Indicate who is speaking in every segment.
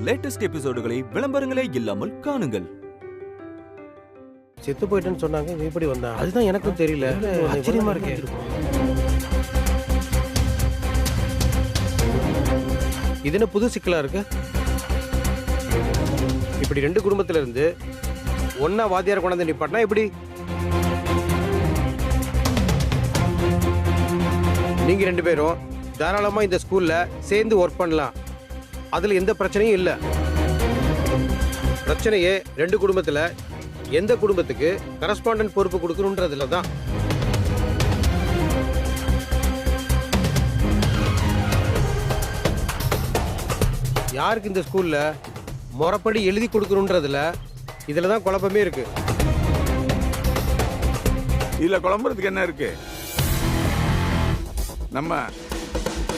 Speaker 1: Latest எபிசோடுகளை விளம்பரங்களே இல்லாமல் காணுங்கள்.
Speaker 2: செத்து போயிட்டேன்னு சொன்னாங்க, இவன் எப்படி வந்தான்? அதுதான் எனக்கும் தெரியல. ஆச்சரியமா இருக்கே. இது என்ன புது சிக்கலா இருக்கு? இப்படி ரெண்டு குடும்பத்துல இருந்து ஒன்னா வாத்தியார் கொண்டாந்து நிப்பாட்டினா எப்படி? நீங்க ரெண்டு பேரும் தாராளமா இந்த ஸ்கூல்ல சேர்ந்து ஒர்க் பண்ணலாம். அதுல எந்த பிரச்சனையும் இல்ல. பிரச்சனையே ரெண்டு குடும்பத்துல எந்த குடும்பத்துக்கு கரஸ்பாண்டன்ட் பொறுப்பு கொடுக்கணும்ன்றதுல தான். யாருக்கு இந்த ஸ்கூல்ல முறைப்படி எழுதி கொடுக்கணும்ன்றதுல இதுல தான் குழப்பமே இருக்கு.
Speaker 3: இதுல குழம்புறதுக்கு என்ன இருக்கு? நம்ம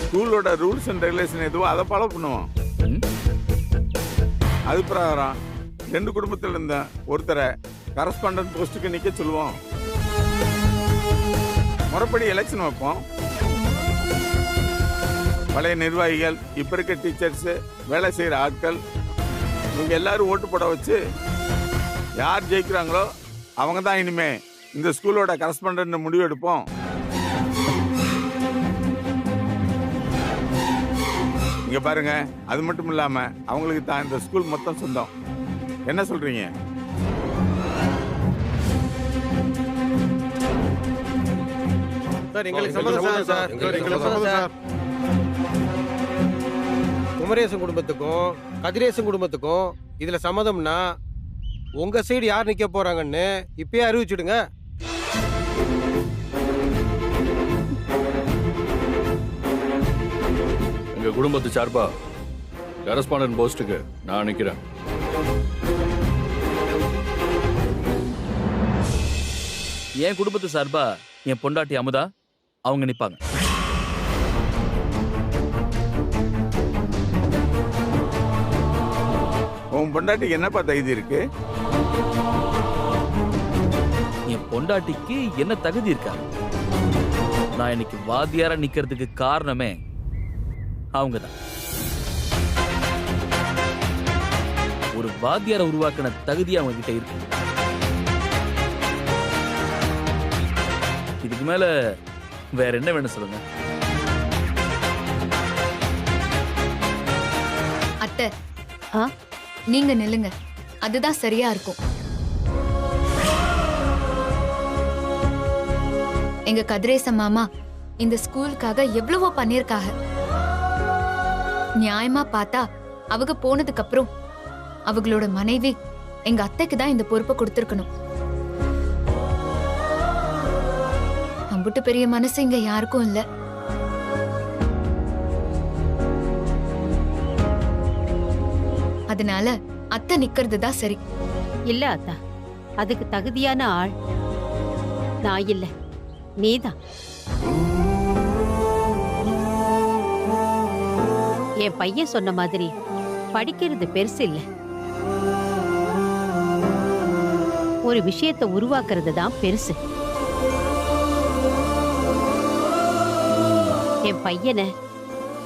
Speaker 3: ஸ்கூலோட ரூல்ஸ் அண்ட் ரெகுலேஷன் எதுவோ அதை ஃபாலோ பண்ணுவோம். அது பிரகாரம் ரெண்டு குடும்பத்தில் இருந்த ஒருத்தரை கரஸ்பாண்டன்ட் போஸ்ட்டுக்கு நிக்க சொல்லுவோம். முறைப்படி எலெக்ஷன் வைப்போம். பழைய நிர்வாகிகள், இப்ப இருக்க டீச்சர்ஸ், வேலை செய்யற ஆட்கள், இவங்க எல்லாரும் ஓட்டு போட வச்சு யார் ஜெயிக்கிறாங்களோ அவங்க தான் இனிமே இந்த ஸ்கூலோட கரஸ்பாண்டன்ட் முடிவு எடுப்போம். இங்க பாருங்க, அது மட்டும் இல்லாம அவங்களுக்கு தான் இந்த ஸ்கூல் மொத்தம் சொந்தம். என்ன சொல்றீங்க?
Speaker 2: சார், எங்களுக்கு சம்மதம் சார். குமரேசன் குடும்பத்துக்கும் கதிரேசன் குடும்பத்துக்கும் இதுல சம்மதம்னா உங்க சைடு யார் நிக்க போறாங்கன்னு இப்பயே அறிவிச்சுடுங்க.
Speaker 4: எங்க குடும்பத்து சார்பா கரஸ்பாண்டன்ட் போஸ்டுக்கு நான் நிக்கிறேன்.
Speaker 5: என் குடும்பத்து சார்பா என் பொண்டாட்டி அமுதா அவங்க நிப்பாங்க.
Speaker 3: உன் பொண்டாட்டிக்கு என்னப்பா தகுதி இருக்கு?
Speaker 5: என் பொண்டாட்டிக்கு என்ன தகுதி இருக்கா? நான் இன்னைக்கு வாத்தியாரா நிக்கிறதுக்கு காரணமே அவங்கதான். ஒரு வாத்தியாரை உருவாக்கின தகுதி அவங்க கிட்ட இருக்கு. இதுக்கு மேல வேற என்ன வேணும் சொல்லுங்க?
Speaker 6: அத்தை, நீங்க நில்லுங்க, அதுதான் சரியா இருக்கும். எங்க கதிரேச மாமா இந்த ஸ்கூலுக்காக எவ்வளவோ பண்ணிருக்காங்க. நியாயமா பார்த்தா அவங்க போனதுக்கு அப்புறம் அவங்களோட மனைவி எங்க அத்தைக்கு தான் இந்த பொறுப்பை கொடுத்திருக்கணும். அம்புட்டு பெரிய மனசு இங்க யாருக்கும் இல்ல. அதனால அத்தை நிக்கிறது தான் சரி.
Speaker 7: இல்ல அத்தா, அதுக்கு தகுதியான ஆள் நான் இல்ல, நீதான். என் பையன் சொன்ன மாதிரி படிக்கிறது பெருசு இல்ல, ஒரு விஷயத்தை உருவாக்குறது தான் பெருசு. என் பையனை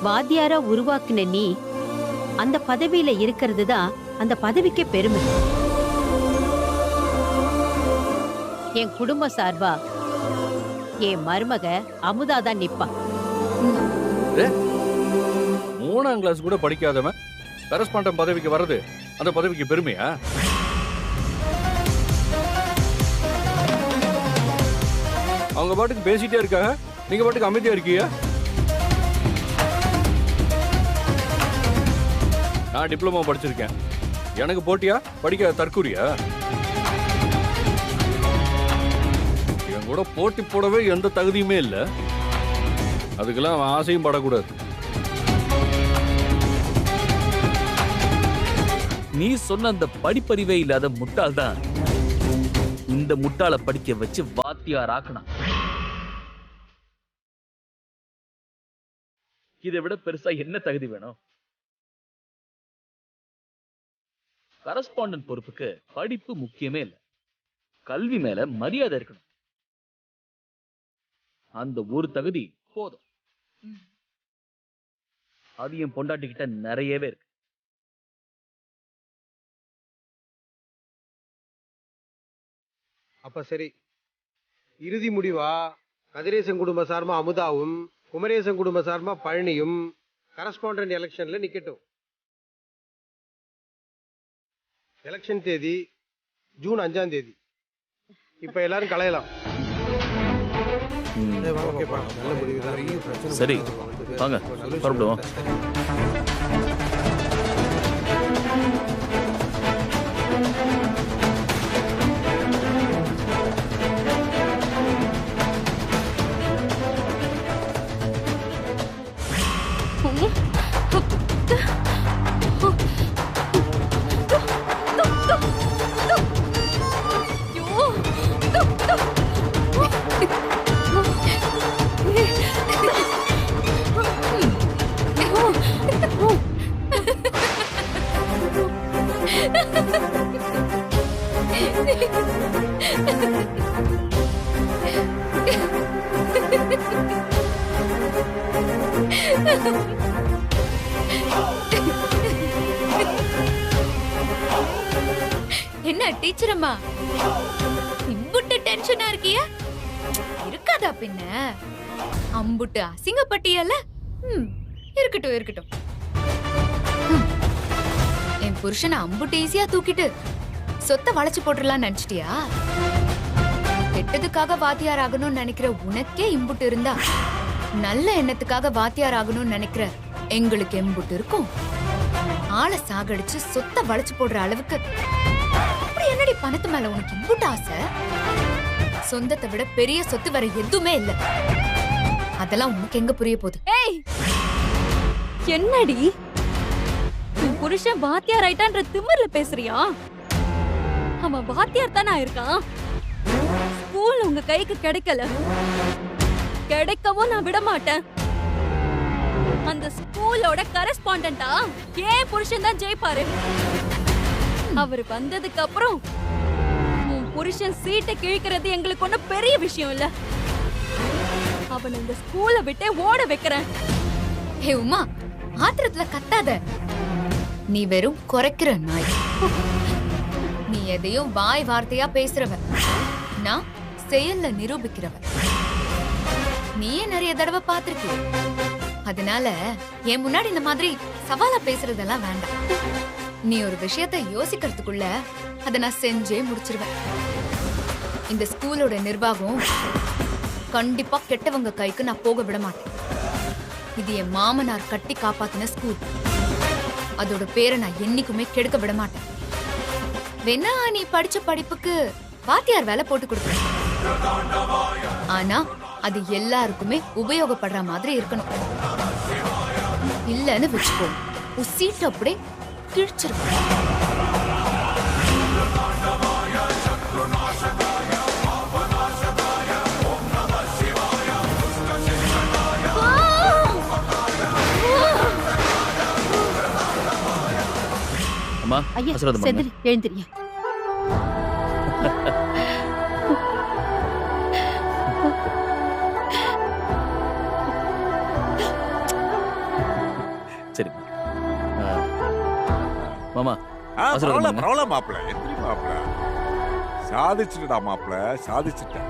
Speaker 7: வாத்தியாரா உருவாக்குன நீ அந்த பதவியில இருக்கிறது தான் அந்த பதவிக்கே பெருமை. என் குடும்ப சார்பா என் மருமக அமுதா தான் நிப்பா.
Speaker 4: 3ஆம் கிளாஸ் கூட படிக்காதவன் கரஸ்பாண்டன் பதவிக்கு வர்றது அந்த பதவிக்கு பெருமையா? அவங்க பாட்டுக்கு பேசிட்டே இருக்காங்க, நீங்க பாட்டுக்கு அமைதியா இருக்கீங்க. நான் டிப்ளமோ படிச்சிருக்கேன், எனக்கு போட்டியா படிக்க தற்கூரியா? என் கூட போட்டி போடவே எந்த தகுதியுமே இல்ல. அதுக்கெல்லாம் ஆசையும் படக்கூடாது.
Speaker 5: நீ சொன்ன அந்த படிப்பறிவே இல்லாத முட்டாள் தான் இந்த முட்டாளை படிக்க வச்சு வாத்தியார் ஆக்கணும். இதை விட பெருசா என்ன தகுதி வேணும்? கரஸ்பாண்டன்ட் பொறுப்புக்கு படிப்பு முக்கியமே இல்லை, கல்வி மேல மரியாதை இருக்கணும். அந்த ஒரு தகுதி போதும். அது என் பொண்டாட்டி கிட்ட நிறையவே இருக்கு.
Speaker 2: அப்ப சரி, இறுதி முடிவா கதிரேசன் குடும்ப சார்பா அமுதாவும் குமரேசன் குடும்ப சார்பா பழனியும் கரஸ்பாண்டன்ட் எலெக்ஷன்ல நிக்கட்டும். எலெக்ஷன் தேதி ஜூன் 5ஆம் தேதி. இப்ப எல்லாரும் கலையலாம். ஓகேப்பா, நல்ல முடிவு தான்.
Speaker 5: சரி வாங்க புறப்படுவோம்.
Speaker 6: என்ன டீச்சர் அம்மா இம்புட்டு டென்ஷனா இருக்கிய? இருக்காதா பின்ன? அம்புட்டு அசிங்கப்பட்டியல்ல? இருக்கட்டும் இருக்கட்டும். என் புருஷனை அம்புட்டு ஈஸியா தூக்கிட்டு சொத்தை வளைச்சு போட்டுடலாம் நினைச்சிட்டியா? கெட்டதுக்காக வாத்தியார் ஆகணும்னு நினைக்கிற உனக்கே இம்புட்டு இருந்தா நல்ல எண்ணத்துக்காக வாத்தியார் ஆகணும்னு நினைக்கிற எங்களுக்கு எம்புட்டு இருக்கும். ஆளை சாகடிச்சு சொத்தை வளைச்சு போடுற அளவுக்கு அப்படி என்னடி பணத்து மேல உனக்கு இம்புட்டு ஆசை? சொந்தத்தை விட பெரிய சொத்து வேற எதுவுமே இல்ல. அதெல்லாம் உனக்கு எங்க புரிய போகுது?
Speaker 8: ஏய், என்னடி உன் புருஷன் வாத்தியார் ஆயிட்டான்ற திமிர்ல பேசுறியா? அவன் வாத்தியார் தானே இருக்கான். ஸ்கூல் உங்க கைக்கு கிடைக்கல, கிடைக்கவும் நான் விட மாட்டேன். அந்த ஸ்கூலோட கரஸ்பாண்டன்டா ஏன் புருஷன் தான் ஜெயிப்பாரு. அவர் வந்ததுக்கு அப்புறம் உன் புருஷன் சீட்டை கிழிக்கிறது எங்களுக்கு ஒன்னும் பெரிய விஷயம் இல்ல. அவன் இந்த ஸ்கூலை விட்டே ஓட வைக்கிறேன்.
Speaker 6: ஹே உமா, ஆத்திரத்துல கத்தாத. நீ வெறும் குறைக்கிற நாய். நீ எதையும் வாய் வார்த்தையா பேசுறவ, நான் செயல்ல நிரூபிக்கிறவ. நீயே நிறைய தடவை பார்த்திருக்கிய. அதனால என் முன்னாடி இந்த மாதிரி சவாலா பேசுறதெல்லாம் வேண்டாம். நீ ஒரு விஷயத்தை யோசிக்கிறதுக்குள்ள அதை நான் செஞ்சே முடிச்சிருவேன். இந்த ஸ்கூலோட நிர்வாகம் கண்டிப்பா கெட்டவங்க கைக்கு நான் போக விட மாட்டேன். இது என் மாமனார் கட்டி காப்பாத்தின ஸ்கூல். அதோட பேரை நான் என்னைக்குமே கெடுக்க விட மாட்டேன். வேணா நீ படிச்ச படிப்புக்கு வாத்தியார் வேலை போட்டு கொடுக்குறேன். ஆனா அது எல்லாருக்குமே உபயோகப்படுற மாதிரி இருக்கணும். இல்லன்னு வச்சுக்கோ, உன் சீட்டு அப்படியே கிழிச்சிருக்கும்.
Speaker 5: அம்மா
Speaker 7: ஐயா
Speaker 5: ஆசீர்வாதம் பண்ணுங்க.
Speaker 7: செந்தில் எழுந்திரியா.
Speaker 5: சரி மாமா ஆசீர்வாதம் பண்ணுங்க.
Speaker 3: பரவாயில்ல மாப்பிள்ள, எத்தனை மாப்பிள்ள சாதிச்சுட்டா மாப்பிள்ள, சாதிச்சுட்டேன்.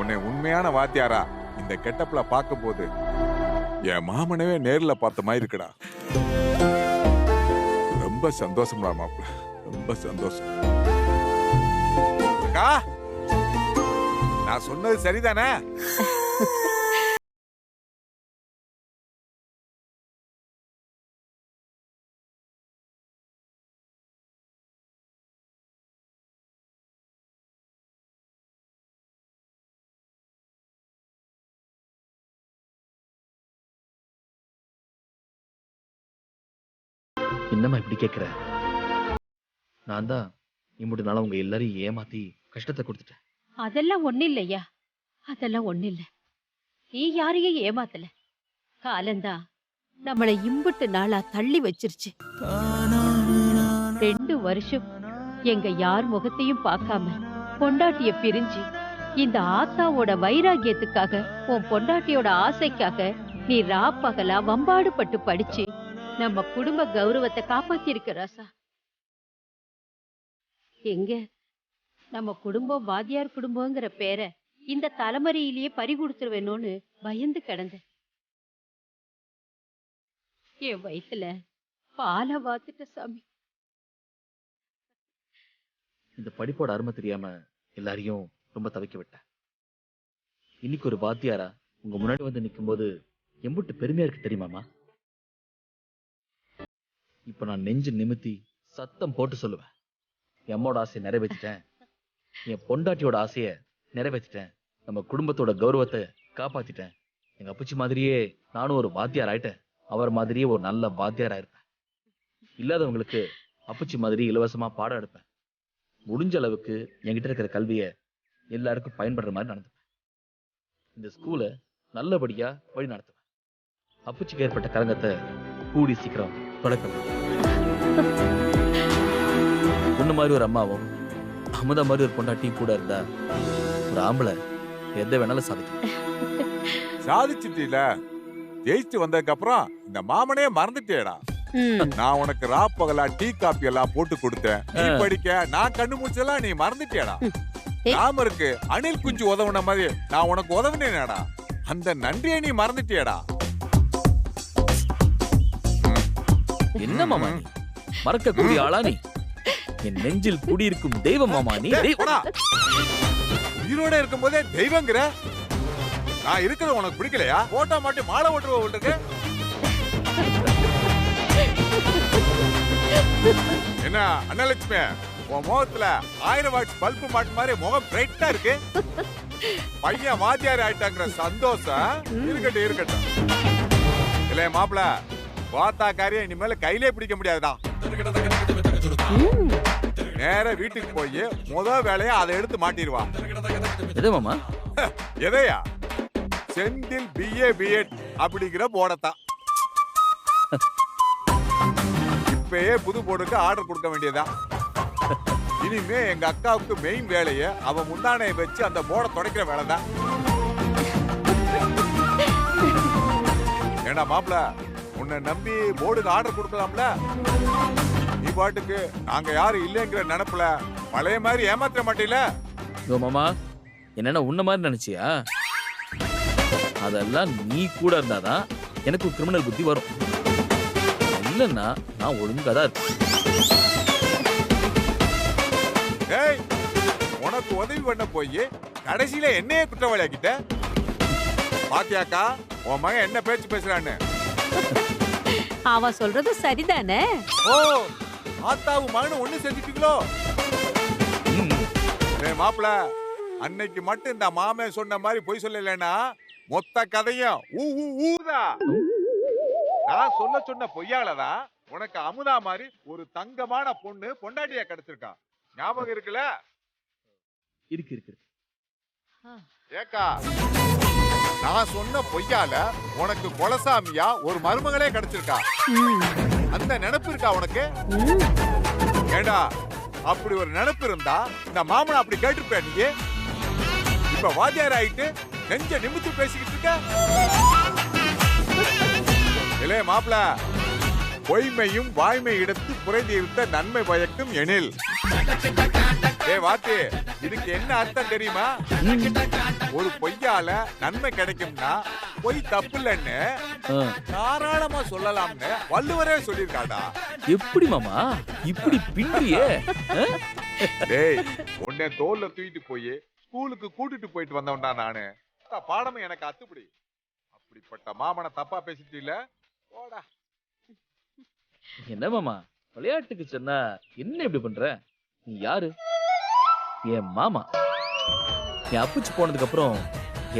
Speaker 3: உன்னை உண்மையான வாத்தியாரா இந்த கெட்டப்ல பார்க்கும் போது என் மாமனவே நேர்ல பார்த்த மாதிரி இருக்குடா. ரொம்ப சந்தோஷம்டா மாப்பிள்ள, ரொம்ப சந்தோஷம். அக்கா, நான் சொன்னது சரிதானே?
Speaker 5: என்னம்மா இப்படி கேக்குற? நான் தான் இம்புட்டு நாளா உங்க எல்லாரையும் ஏமாத்தி கஷ்டத்தை கொடுத்துட்டேன்.
Speaker 7: அதெல்லாம் ஒண்ணு இல்லையா, அதெல்லாம் ஒண்ணு இல்ல. நீ யாரையும் ஏமாத்தல. காலந்தான் நம்மளை இம்புட்டு நாளா தள்ளி வச்சிருச்சு. 2 வருஷம் எங்க யார் முகத்தையும் பார்க்காம பொண்டாட்டிய பிரிஞ்சு இந்த ஆத்தாவோட வைராகியத்துக்காக, உன் பொண்டாட்டியோட ஆசைக்காக நீ ராப்பகலா வம்பாடு பட்டு படிச்சு நம்ம குடும்ப கௌரவத்தை காப்பாத்தி இருக்க ராசா. எங்க நம்ம குடும்பம் வாத்தியார் குடும்பங்கிற பேரை இந்த தலைமுறையிலேயே பறி கொடுத்துருவேணும்னு பயந்து கிடந்தேன். என் வயித்துல பாலை வாத்துட்ட சாமி.
Speaker 5: இந்த படிப்போட அருமை தெரியாம எல்லாரையும் ரொம்ப தவிக்க விட்டேன். இன்னைக்கு ஒரு வாத்தியாரா உங்க முன்னாடி வந்து நிற்கும் போது எம்புட்டு பெருமையா இருக்கு தெரியுமாமா? இப்ப நான் நெஞ்சு நிமித்தி சத்தம் போட்டு சொல்லுவேன், என் அம்மாவோட ஆசையை நிறைவேற்றிட்டேன், என் பொண்டாட்டியோட ஆசையை நிறைவேற்றிட்டேன், நம்ம குடும்பத்தோட கௌரவத்தை காப்பாத்திட்டேன். எங்க அப்பச்சி மாதிரியே நானும் ஒரு வாத்தியார் ஆயிட்டேன், அவர் மாதிரியே ஒரு நல்ல வாத்தியாரா இருப்பேன். இல்லாதவங்களுக்கு அப்பச்சி மாதிரி இலவசமா பாடம் எடுப்பேன். முடிஞ்ச அளவுக்கு என்கிட்ட இருக்கிற கல்வியை எல்லாருக்கும் பயன்படுற மாதிரி நடந்துப்பேன். இந்த ஸ்கூலை நல்லபடியா வழி நடத்துவேன். அப்பச்சிக்கு ஏற்பட்ட கலங்கத்தை கூடி சீக்கிரம் தொடக்கணும். பொண்ணு மாதிரி ஒரு அம்மாவும் அமுதா மாதிரி ஒரு பொண்டாட்டியும் கூட இருந்தா ஒரு ஆம்பளை எதை வேணாலும் சாதிக்கும்.
Speaker 3: சாதிச்சிட்டீல, ஜெயிச்சு வந்ததுக்கு அப்புறம் இந்த மாமனே மறந்துட்டேடா. நான் உனக்கு ராப்பகலா டீ காப்பி எல்லாம் போட்டு கொடுத்தேன், நீ படிக்க, நான் கண்ணு முடிச்செல்லாம் நீ மறந்துட்டேடா. ராமருக்கு அணில் குஞ்சு உதவுன மாதிரி நான் உனக்கு உதவுனேடா, அந்த நன்றியை நீ மறந்துட்டேடா.
Speaker 5: என்ன மாமா நீ மறக்கக்கூடிய ஆளா? நீ என் நெஞ்சில் குடியிருக்கும் தெய்வம் மாமா நீ.
Speaker 3: உயிரோட இருக்கும் போதே தெய்வங்கிற, நான் இருக்கிறது உனக்கு பிடிக்கலையா? போட்டா மாட்டி மாலை ஓட்டுருவ உங்களுக்கு. என்ன அண்ணலட்சுமி, உன் முகத்துல 1000 வாட்ஸ் பல்பு மாட்டு மாதிரி முகம் பிரைட்டா இருக்கு. பையன் வாத்தியார் ஆயிட்டாங்கிற சந்தோஷம் இருக்கட்டும் இருக்கட்டும். இல்ல மாப்பிள, வாத்தா காரியம் இனிமேல கையிலே பிடிக்க முடியாதுடா. நேர வீட்டுக்கு போய் முதல் வேலையா அதை எடுத்து மாட்டிடுவா.
Speaker 5: எது மாமா?
Speaker 3: எதையா? செந்தில் BA B.Ed அப்படிங்கிற போடத்தான். இப்பயே புது போர்டுக்கு ஆர்டர் கொடுக்க வேண்டியதா. இனிமே எங்க அக்காவுக்கு மெயின் வேலையை அவ முந்தானையை வச்சு அந்த போர்டை துடைக்கிற வேலைதான். ஏண்டா மாப்பிள, உன்னை நம்பி போர்டுக்கு ஆர்டர் கொடுக்கலாம்ல? நீ பாட்டுக்கு நாங்க யாரும் இல்லைங்கிற நினைப்புல பழைய மாதிரி ஏமாத்த மாட்டீல?
Speaker 5: யோ மாமா, என்னன்னா உன்ன மாதிரி நினைச்சியா? அதெல்லாம் நீ கூட இருந்தாதான் எனக்கு கிரிமினல் புத்தி வரும். இல்லன்னா நான் ஒழுங்காதான் இருப்பேன்.
Speaker 3: ஏய், உனக்கு உதவி பண்ண போய் கடைசியில என்னையே குற்றவாளி ஆக்கிட்ட. பாத்தியாக்கா உன் மகன் என்ன பேச்சு பேசுறான்னு?
Speaker 7: அவன் சொல்றது சரிதானே?
Speaker 3: ஓ, ஆத்தாவும் மகனும் ஒண்ணு செஞ்சுட்டீங்களோ? மாப்பிள, அன்னைக்கு மட்டும் இந்த மாமே சொன்ன மாதிரி பொய் சொல்லலைன்னா மொத்த கதையும் ஊதா. நான் சொன்ன பொய்யாலதான் உனக்கு அமுதா மாதிரி ஒரு தங்கமான பொண்ணு பொண்டாட்டியா கிடைச்சிருக்கா. ஞாபகம் இருக்குல்ல?
Speaker 5: இருக்கு இருக்கு.
Speaker 3: ஏக்கா, நான் சொன்ன பொய்யால உனக்கு கொலசாமியா ஒரு மருமகளே கிடைச்சிருக்கா. அந்த நினைப்பு இருக்கா உனக்கு? ஏண்டா, அப்படி ஒரு நினைப்பு இருந்தா இந்த மாமனை அப்படி கேட்டுப்ப நீ. இப்ப வாத்தியார் ஆயிட்டு நெஞ்ச நிமித்து பேசிக்கிட்டு இருக்க. இல்லே மாப்பிள, பொய்மையும் வாய்மை எடுத்து புரைந்திருந்த நன்மை பயக்கும் எனில். ஏ வாத்தி, இதுக்கு என்ன அர்த்தம் தெரியுமா? ஒரு பொய்யால நன்மை கிடைக்கும்னா பொய் தப்பு இல்லைன்னு தாராளமா சொல்லலாம்னு வள்ளுவரே சொல்லியிருக்காடா.
Speaker 5: எப்படி மாமா இப்படி பின்றியே?
Speaker 3: டேய், உன்னை தோல்ல தூக்கிட்டு போய் ஸ்கூலுக்கு கூட்டிட்டு போயிட்டு வந்தவன்டா நானு. பாடமே எனக்கு அத்துப்படி. அப்படிப்பட்ட மாமனை தப்பா பேசிட்டு இல்ல போடா.
Speaker 5: என்ன மாமா, விளையாட்டுக்கு சொன்னா என்ன இப்படி பண்ற? நீ யாரு? என் மாமா. என் அப்புச்சு போனதுக்கு அப்புறம்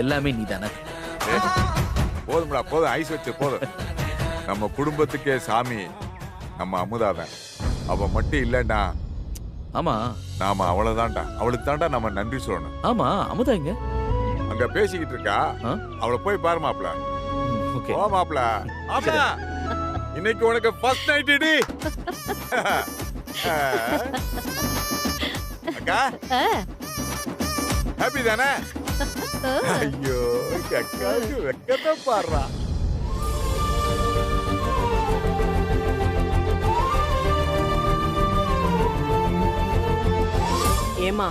Speaker 5: எல்லாமே நீ தானே.
Speaker 3: போதும்டா, போதும், ஐஸ் வச்சு போதும். நம்ம குடும்பத்துக்கே சாமி நம்ம அமுதாதான். அவ மட்டும் இல்லன்னா
Speaker 5: ஆமா
Speaker 3: நாம அவ்வளவுதான்டா. அவளுக்கு தான்டா நம்ம நன்றி சொல்லணும்.
Speaker 5: ஆமா, அமுதா எங்க?
Speaker 3: அங்க பேசிக்கிட்டு இருக்கா, அவளை போய் பாரு மாப்ள. ஓ மாப்ள, மாப்ள, இன்னைக்கு உனக்கு ஃபர்ஸ்ட் நைட் டி. அக்கா ஹாப்பி தானே? ஐயோ, அக்காவுக்கு வெக்கத்தை பாடுறா.
Speaker 9: ஏமா,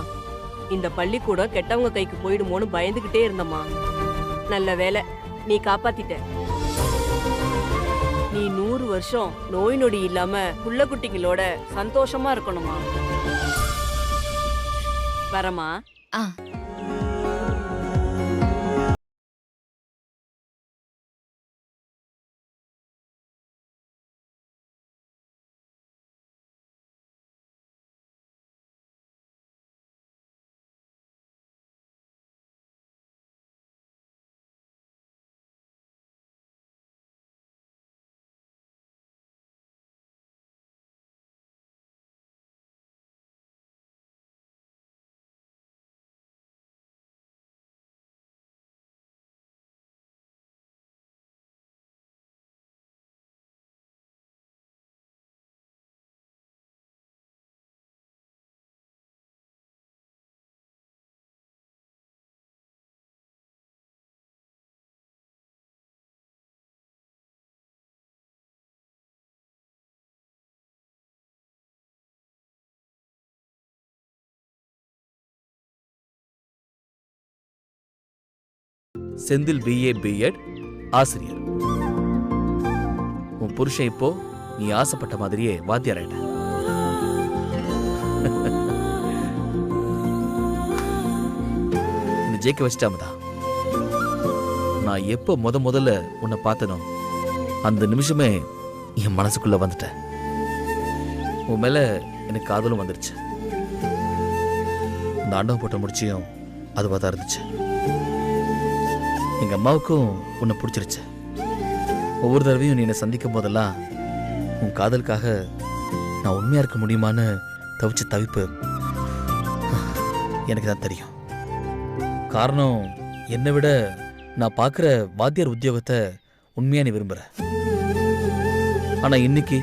Speaker 9: இந்த பள்ளிக்கூடம் கெட்டவங்க கைக்கு போயிடுமோன்னு பயந்துகிட்டே இருந்தம்மா. நல்ல வேலை நீ காப்பாத்திட்ட. நீ 100 வருஷம் நோய் நொடி இல்லாம புள்ள குட்டிங்களோட சந்தோஷமா இருக்கணுமா. வரமா.
Speaker 6: ஆ.
Speaker 5: செந்தில் BA B.Ed ஆசிரியர். உன் புருஷன் இப்போ நீ ஆசைப்பட்ட மாதிரியே வாத்தியார் ஆயிட்ட. இந்த ஜெயிக்க வச்சிட்டாமதா. நான் எப்போ முதல்ல உன்னை பார்த்தனோ அந்த நிமிஷமே என் மனசுக்குள்ள வந்துட்டேன். உன் மேல எனக்கு காதலும் வந்துருச்சு. இந்த ஆண்டவன் போட்ட முடிச்சியும் அதுவாக தான் இருந்துச்சு. எங்க அம்மாவுக்கும் உன்னை பிடிச்சிருச்சு. ஒவ்வொரு தடவையும் நீ என்னை சந்திக்கும் போதெல்லாம் உன் காதலுக்காக நான் உண்மையா இருக்க முடியுமான்னு தவிச்ச தவிப்பு எனக்கு தான் தெரியும். காரணம் என்னை விட நான் பார்க்குற வாத்தியார் உத்தியோகத்தை உண்மையா நீ விரும்புற. ஆனா இன்னைக்கு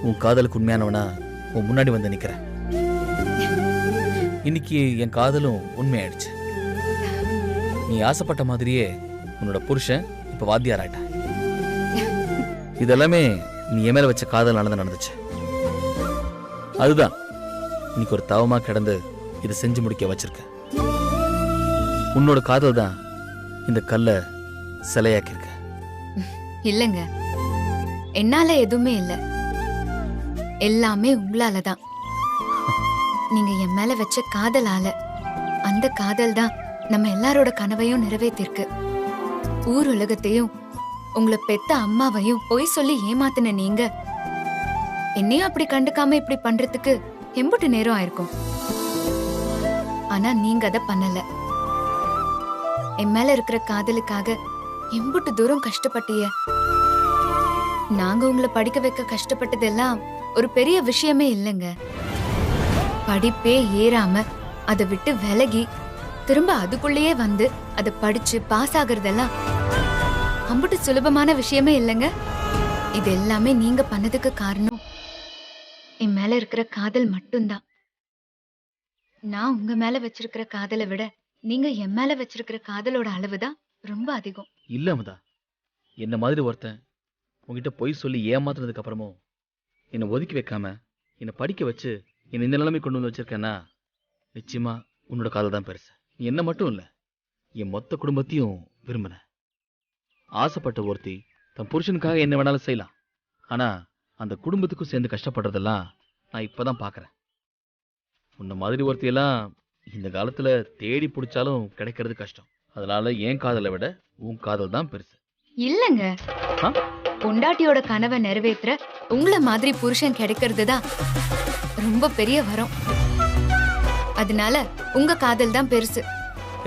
Speaker 5: உன் காதலுக்கு உண்மையானவனா உன் முன்னாடி வந்து நிக்கிறேன். இன்னைக்கு என் காதலும் உண்மையாயிடுச்சு. நீ ஆசைப்பட்ட மாதிரியே உன்னோட புருஷன் இப்ப வாத்தியார் ஆயிட்ட. இதெல்லாமே நீ என் மேல வச்ச காதல்னால தான் நடந்துச்சு. அதுதான் இன்னைக்கு ஒரு தவமா கிடந்து இதை செஞ்சு முடிக்க வச்சிருக்க. உன்னோட காதல் தான் இந்த கல்லை சிலையாக்கியிருக்க.
Speaker 6: இல்லங்க, என்னால எதுவுமே இல்ல, எல்லாமே உங்களால தான். நீங்க என் மேல வச்ச காதலால. அந்த காதல் தான் நம்ம எல்லாரோட கனவையும் நிறைவேற்றிருக்கு. ஊர் உலகத்தையும் உங்களை பெத்த அம்மாவையும் பொய் சொல்லி ஏமாத்தின நீங்க என்னையும் அப்படி கண்டுக்காம இப்படி பண்றதுக்கு எம்புட்டு நேரம் ஆயிருக்கும். ஆனா நீங்க அதை பண்ணல. என் மேல இருக்கிற காதலுக்காக எம்புட்டு தூரம் கஷ்டப்பட்டிய. நாங்க உங்களை படிக்க வைக்க கஷ்டப்பட்டதெல்லாம் ஒரு பெரிய விஷயமே இல்லைங்க. படிப்பே ஏறாம அதை விட்டு விலகி திரும்ப அதுக்குள்ளேயே வந்து அதை படிச்சு பாஸ் ஆகுறதெல்லாம் அம்புட்டு சுலபமான விஷயமே இல்லைங்க. இது எல்லாமே நீங்க பண்ணதுக்கு காரணம் என் மேல இருக்கிற காதல் மட்டும்தான். நான் உங்க மேல வச்சிருக்கிற காதலை விட நீங்க என் மேல வச்சிருக்கிற காதலோட அளவுதான் ரொம்ப அதிகம்.
Speaker 5: இல்ல அமுதா, என்ன மாதிரி ஒருத்தன் உங்ககிட்ட பொய் சொல்லி ஏமாத்துனதுக்கு அப்புறமும் என்னை ஒதுக்கி வைக்காம என்னை படிக்க வச்சு என்னை இந்த நிலைமை கொண்டு வந்து வச்சிருக்கேன்னா நிச்சயமா உன்னோட காதல் தான் பெருசு. நீ என்ன மட்டும் இல்ல, என் மொத்த குடும்பத்தையும் விரும்பின. ஆசைப்பட்ட ஒருத்தி தன் புருஷனுக்காக என்ன வேணாலும் செய்யலாம். ஆனா அந்த குடும்பத்துக்கும் சேர்ந்து கஷ்டப்படுறதெல்லாம் நான் இப்பதான் பாக்குறேன். உன்ன மாதிரி ஒருத்தியெல்லாம் இந்த காலத்துல தேடி பிடிச்சாலும் கிடைக்கிறது கஷ்டம். அதனால என் காதலை விட உன் காதல் தான் பெருசு.
Speaker 6: இல்லங்க, பொண்டாட்டியோட கனவை நிறைவேற்ற உங்கள மாதிரி புருஷன் கிடைக்கிறது தான் ரொம்ப பெரிய வரம். அதனால உங்க காதல் தான் பெருசு.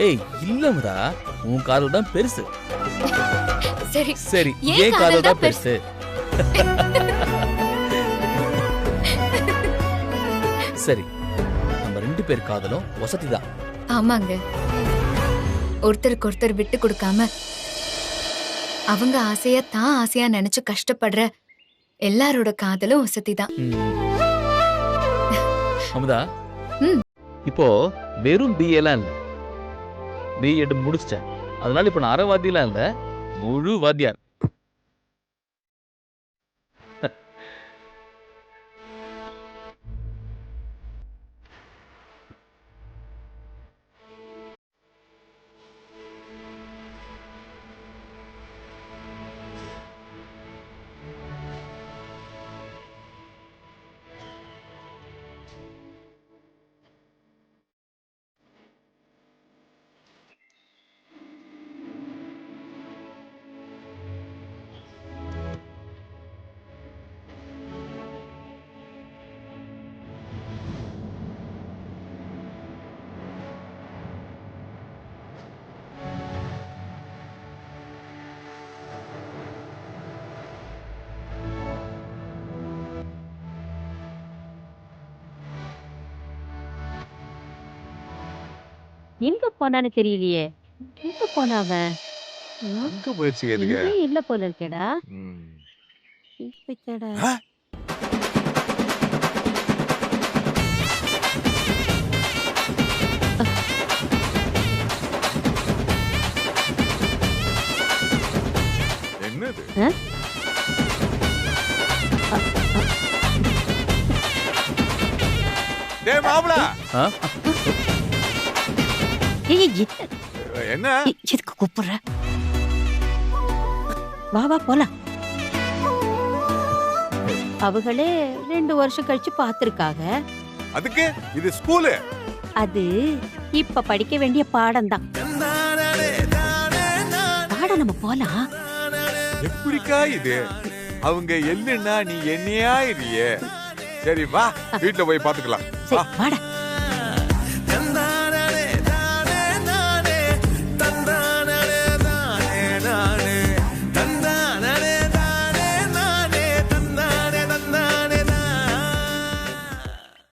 Speaker 5: ஏய் இல்லமுதா, உன் காதல் தான் பெருசு.
Speaker 6: சரி
Speaker 5: சரி, ஏன் காதல் தான் பெருசு. சரி, நம்ம 2 பேர் காதலும் வசதி தான்.
Speaker 6: ஆமாங்க, ஒருத்தருக்கு ஒருத்தர் விட்டு கொடுக்காம அவங்க ஆசையா தான் ஆசையா நினைச்சு கஷ்டப்படுற எல்லாரோட காதலும் வசதி தான்.
Speaker 5: அமுதா, இப்போ வெறும் பிஏலாம் இல்ல, பிஎட் முடிச்சிட்டேன். அதனால இப்ப நான் அரைவாதியெல்லாம் இல்ல, முழு வாத்தியார்.
Speaker 7: எங்க போனான்னு தெரியலையே. எங்க போனா அவன்?
Speaker 3: அங்க போயிடுச்சு எதுக்கு?
Speaker 7: இங்கே இல்ல போல இருக்கேடா.
Speaker 3: ம்.
Speaker 7: போய்த்தாடா.
Speaker 3: என்னது? டேய் மாப்ள,
Speaker 4: ஆ?
Speaker 7: ஏய்
Speaker 3: என்ன?
Speaker 7: எதுக்கு கூப்பிடுற? வா வா போலாம். அவங்களே 2 வருஷம் கழிச்சு பாத்துருக்காங்க.
Speaker 3: அதுக்கு இது ஸ்கூலு.
Speaker 7: அது இப்ப படிக்க வேண்டிய பாடம் தான். பாடம் நம்ம போலாம்.
Speaker 3: எப்படிக்கா இது? அவங்க எல்லுன்னா நீ என்னையா இரியே. சரி வா, வீட்டுல போய் பாத்துக்கலாம்.
Speaker 7: சரி வாடா.